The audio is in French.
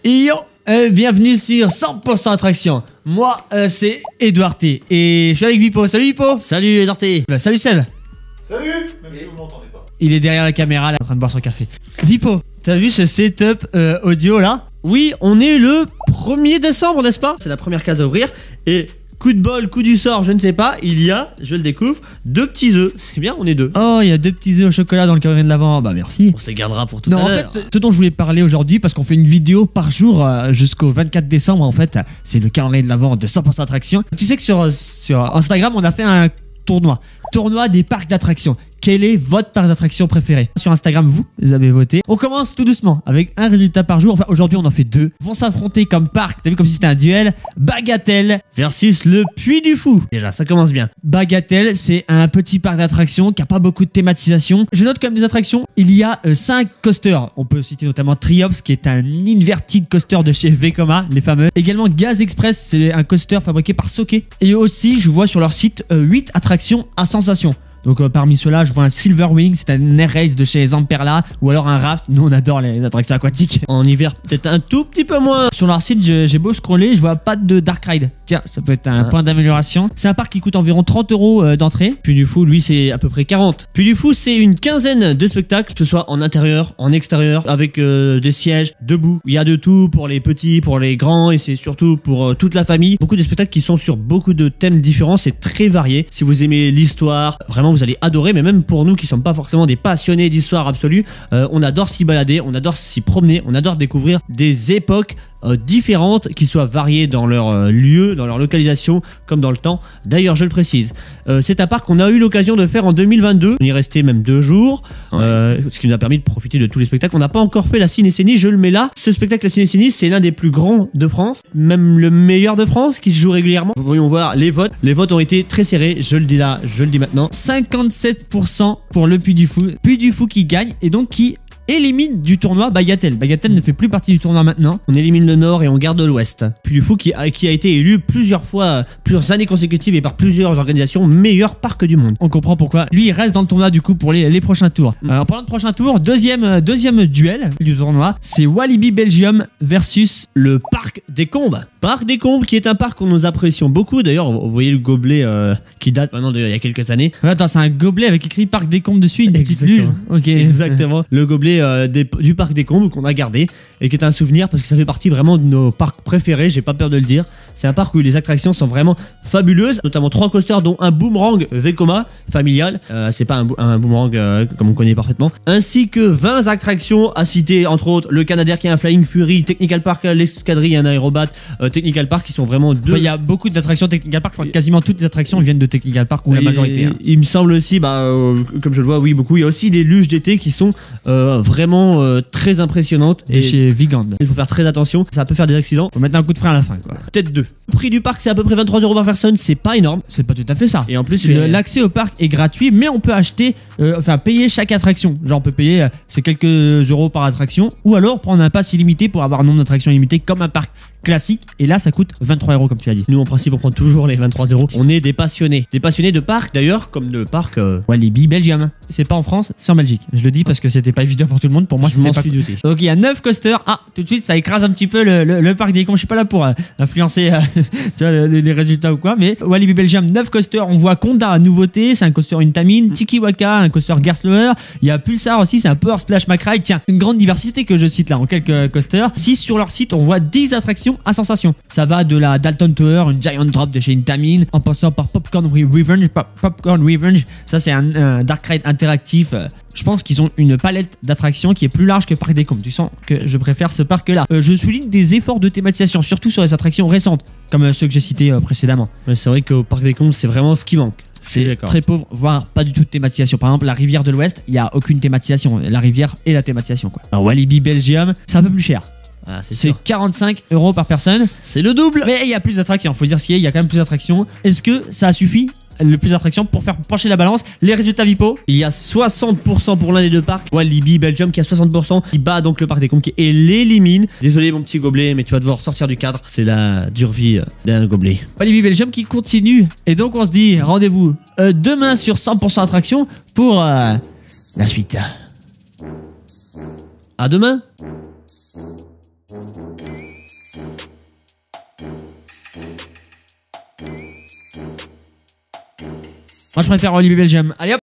Yo, bienvenue sur 100% Attraction. Moi, c'est Edouard T. Et je suis avec Vipo. Salut Vipo. Salut Edouard T. Salut Seb. Salut. Même si vous m'entendez pas. Il est derrière la caméra là, en train de boire son café. Vipo, t'as vu ce setup audio là? Oui, on est le 1er décembre, n'est-ce pas? C'est la première case à ouvrir. Et coup de bol, coup du sort, je ne sais pas, il y a, je le découvre, 2 petits œufs. C'est bien, on est 2. Oh, il y a 2 petits œufs au chocolat dans le calendrier de l'Avent. Bah merci. On se les gardera pour tout Non, à en l'heure. fait, ce dont je voulais parler aujourd'hui, parce qu'on fait une vidéo par jour jusqu'au 24 décembre, en fait, c'est le calendrier de l'Avent de 100% Attraction. Tu sais que sur Instagram, on a fait un tournoi des parcs d'attractions. Quel est votre parc d'attractions préféré? Sur Instagram, vous avez voté. On commence tout doucement avec un résultat par jour. Enfin, aujourd'hui, on en fait 2. Vont s'affronter comme parc. T'as vu comme si c'était un duel. Bagatelle versus le Puy du Fou. Déjà, ça commence bien. Bagatelle, c'est un petit parc d'attractions qui a pas beaucoup de thématisation. Je note quand même des attractions. Il y a 5 coasters. On peut citer notamment Triops, qui est un inverted coaster de chez Vekoma, les fameux. Également Gaz Express, c'est un coaster fabriqué par Soke. Et aussi, je vois sur leur site 8 attractions à sensation. Donc parmi ceux-là, je vois un Silver Wing, c'est un air race de chez Zamperla, ou alors un raft. Nous, on adore les attractions aquatiques. En hiver, peut-être un tout petit peu moins. Sur leur site, j'ai beau scroller, je vois pas de Dark Ride. Tiens, ça peut être un point d'amélioration. C'est un parc qui coûte environ 30 € d'entrée. Puy du Fou, lui, c'est à peu près 40. Puy du Fou, c'est une quinzaine de spectacles, que ce soit en intérieur, en extérieur, avec des sièges, debout. Il y a de tout pour les petits, pour les grands, et c'est surtout pour toute la famille. Beaucoup de spectacles qui sont sur beaucoup de thèmes différents, c'est très varié. Si vous aimez l'histoire, vraiment, vous allez adorer, mais même pour nous qui sommes pas forcément des passionnés d'histoire absolue, on adore s'y balader, on adore s'y promener, on adore découvrir des époques différentes qui soient variées dans leur lieu, dans leur localisation, comme dans le temps. D'ailleurs, je le précise, c'est un parc qu'on a eu l'occasion de faire en 2022. On y est resté même 2 jours, ce qui nous a permis de profiter de tous les spectacles. On n'a pas encore fait la Cinécénie, je le mets là. Ce spectacle, la Cinécénie, c'est l'un des plus grands de France, même le meilleur de France, qui se joue régulièrement. Voyons voir les votes. Les votes ont été très serrés, je le dis là, je le dis maintenant. 57% pour le Puy du Fou. Puy du Fou qui gagne et donc qui élimine du tournoi Bagatelle. Bagatelle ne fait plus partie du tournoi maintenant. On élimine le nord et on garde l'ouest. Puy du Fou qui a été élu plusieurs fois, plusieurs années consécutives et par plusieurs organisations meilleur parc du monde. On comprend pourquoi. Lui, il reste dans le tournoi du coup pour les prochains tours. En parlant de prochains tours, deuxième duel du tournoi, c'est Walibi Belgium versus le Parc des Combes. Parc des Combes qui est un parc que nous apprécions beaucoup. D'ailleurs, vous voyez le gobelet qui date maintenant d'il y a quelques années. Attends, c'est un gobelet avec écrit Parc des Combes dessus, une petite luge. Ok. Exactement. Le gobelet du Parc des Combes qu'on a gardé et qui est un souvenir parce que ça fait partie vraiment de nos parcs préférés, j'ai pas peur de le dire. C'est un parc où les attractions sont vraiment fabuleuses, notamment 3 coasters dont un boomerang Vekoma familial, c'est pas un boomerang comme on connaît parfaitement, ainsi que 20 attractions à citer, entre autres le Canadair qui est un Flying Fury, Technical Park l'Escadrille, un aérobat, Technical Park qui sont vraiment deux. Enfin, il y a beaucoup d'attractions Technical Park, je crois que quasiment toutes les attractions viennent de Technical Park ou la majorité. Il me semble aussi, comme je le vois, oui beaucoup. Il y a aussi des luges d'été qui sont vraiment très impressionnantes. Et chez Vigand. Il faut faire très attention, ça peut faire des accidents. Faut mettre un coup de frein à la fin, quoi. Peut-être 2. Le prix du parc, c'est à peu près 23 € par personne, c'est pas énorme. C'est pas tout à fait ça. Et en plus, l'accès au parc est gratuit, mais on peut acheter, payer chaque attraction. Genre, on peut payer c'est quelques euros par attraction, ou alors prendre un pass illimité pour avoir un nombre d'attractions illimité comme un parc classique. Et là, ça coûte 23 € comme tu as dit. Nous, en principe, on prend toujours les 23 €. On est des passionnés de parc d'ailleurs, comme de parc Walibi Belgium. C'est pas en France, c'est en Belgique. Je le dis parce que c'était pas évident pour tout le monde. Pour moi, je m'en suis douté. Donc il y a 9 coasters. Ah, tout de suite, ça écrase un petit peu le parc des cons. Je suis pas là pour influencer tu vois, les résultats ou quoi. Mais Walibi Belgium, 9 coasters. On voit Conda, nouveauté, c'est un coaster Intamin. Tiki Waka, un coaster Gerstlauer. Il y a Pulsar aussi, c'est un Power Splash McRide. Tiens, une grande diversité que je cite là en quelques coasters. Si sur leur site, on voit 10 attractions à sensation. Ça va de la Dalton Tower, une Giant Drop de chez Intamin, en passant par Popcorn Revenge. Popcorn Revenge, ça c'est un Dark Ride interactif. Je pense qu'ils ont une palette d'attractions qui est plus large que Parc des Combes. Tu sens que je préfère ce parc-là. Je souligne des efforts de thématisation, surtout sur les attractions récentes, comme ceux que j'ai cités précédemment. C'est vrai qu'au Parc des Combes, c'est vraiment ce qui manque. C'est très pauvre, voire pas du tout de thématisation. Par exemple, la rivière de l'Ouest, il n'y a aucune thématisation. La rivière et la thématisation, quoi. Alors, Walibi Belgium, c'est un peu plus cher. Ah, c'est 45 € par personne. C'est le double. Mais il y a plus d'attractions, faut dire ce qu'il y a, il y a quand même plus d'attractions. Est-ce que ça suffit, le plus d'attractions, pour faire pencher la balance? Les résultats Vipo, il y a 60% pour l'un des 2 parcs. Walibi Belgium qui a 60%, qui bat donc le Parc des Combes et l'élimine. Désolé mon petit gobelet, mais tu vas devoir sortir du cadre. C'est la dure vie d'un gobelet. Walibi Belgium qui continue. Et donc on se dit rendez-vous demain sur 100% Attraction pour la suite. À demain. Moi je préfère Walibi Belgium. Allez hop.